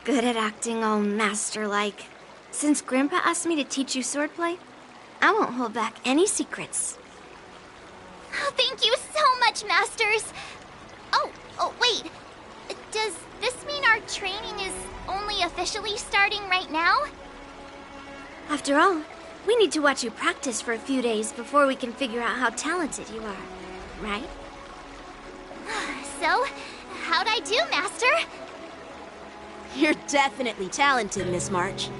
good at acting all master-like. Since Grandpa asked me to teach you swordplay, I won't hold back any secrets. Oh, thank you so much, Masters! Oh, wait. Does this mean our training is only officially starting right now? After all, we need to watch you practice for a few days before we can figure out how talented you are, right? So, how'd I do, Master? You're definitely talented, Miss March.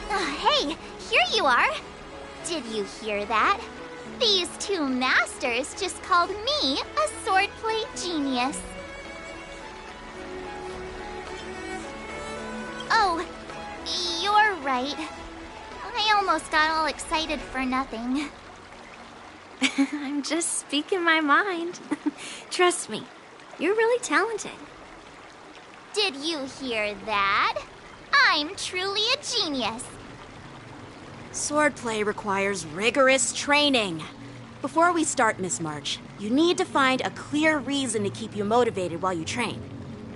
Hey, here you are. Did you hear that? These two masters just called me a swordplay genius. Oh, you're right. I almost got all excited for nothing. I'm just speaking my mind. Trust me, you're really talented. Did you hear that? I'm truly a genius. Swordplay requires rigorous training. Before we start, Miss March, you need to find a clear reason to keep you motivated while you train.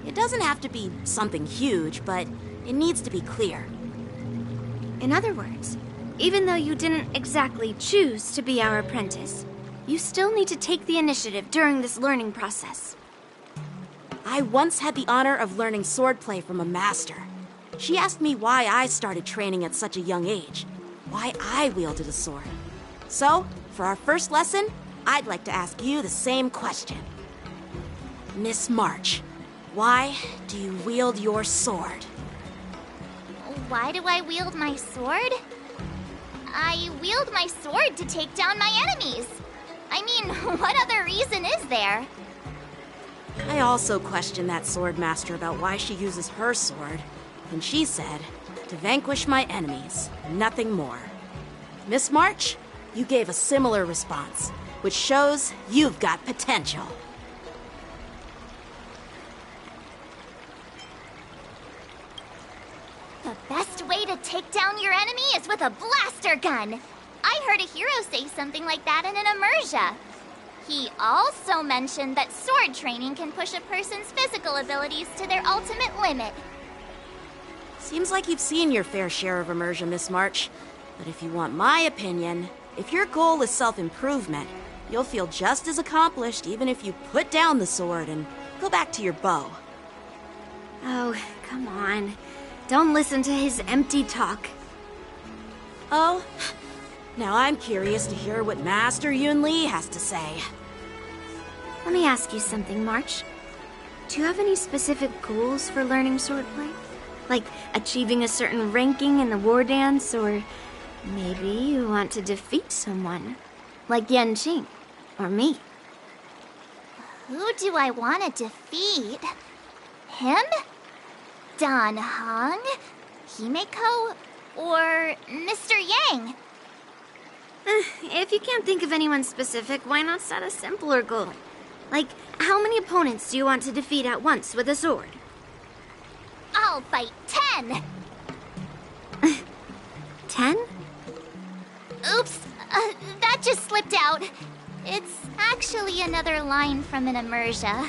It doesn't have to be something huge, but it needs to be clear. In other words, even though you didn't exactly choose to be our apprentice, you still need to take the initiative during this learning process. I once had the honor of learning swordplay from a master. She asked me why I started training at such a young age, why I wielded a sword. So, for our first lesson, I'd like to ask you the same question. Miss March, why do you wield your sword? Why do I wield my sword? I wield my sword to take down my enemies. I mean, what other reason is there? I also questioned that sword master about why she uses her sword, and she said, to vanquish my enemies, nothing more. Miss March, you gave a similar response, which shows you've got potential. The best way to take down your enemy is with a blaster gun. I heard a hero say something like that in an immersia. He also mentioned that sword training can push a person's physical abilities to their ultimate limit. Seems like you've seen your fair share of immersion, Miss March. But if you want my opinion, if your goal is self-improvement, you'll feel just as accomplished even if you put down the sword and go back to your bow. Oh, come on. Don't listen to his empty talk. Oh, now I'm curious to hear what Master Yun Li has to say. Let me ask you something, March. Do you have any specific goals for learning swordplay? Like achieving a certain ranking in the war dance, or maybe you want to defeat someone, like Yan Qing, or me. Who do I want to defeat? Him? Dan Heng? Himeko? Or Mr. Yang? If you can't think of anyone specific, why not set a simpler goal? Like, how many opponents do you want to defeat at once with a sword? I'll fight 10! 10? Oops, that just slipped out. It's actually another line from an immersia.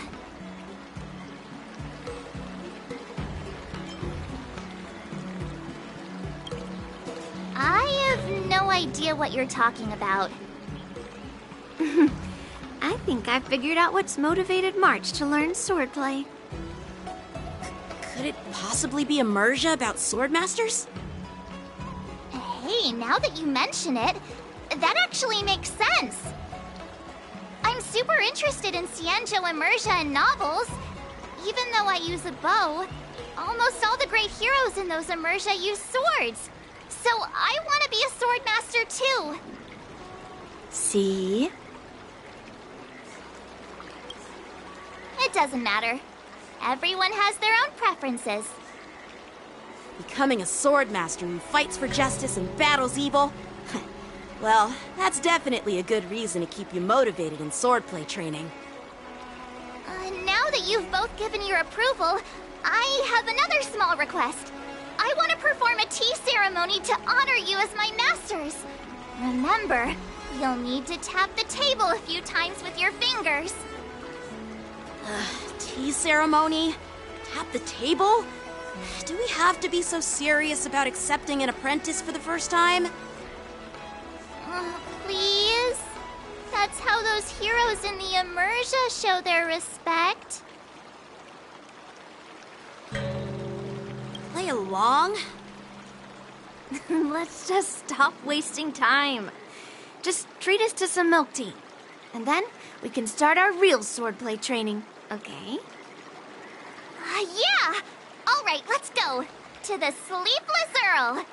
I have no idea what you're talking about. I think I figured out what's motivated March to learn swordplay. Could it possibly be immersia about swordmasters? Hey, now that you mention it, that actually makes sense. I'm super interested in Xianzhou immersia and novels. Even though I use a bow, almost all the great heroes in those immersia use swords. So I want to be a swordmaster too. See? It doesn't matter. Everyone has their own preferences. Becoming a swordmaster who fights for justice and battles evil? Well, that's definitely a good reason to keep you motivated in swordplay training. Now that you've both given your approval, I have another small request. I want to perform a tea ceremony to honor you as my masters. Remember, you'll need to tap the table a few times with your fingers. Tea ceremony? Tap the table? Do we have to be so serious about accepting an apprentice for the first time? Please? That's how those heroes in the Immersia show their respect. Play along? Let's just stop wasting time. Just treat us to some milk tea. And then we can start our real swordplay training, okay? Yeah! All right, let's go. To the Sleepless Earl.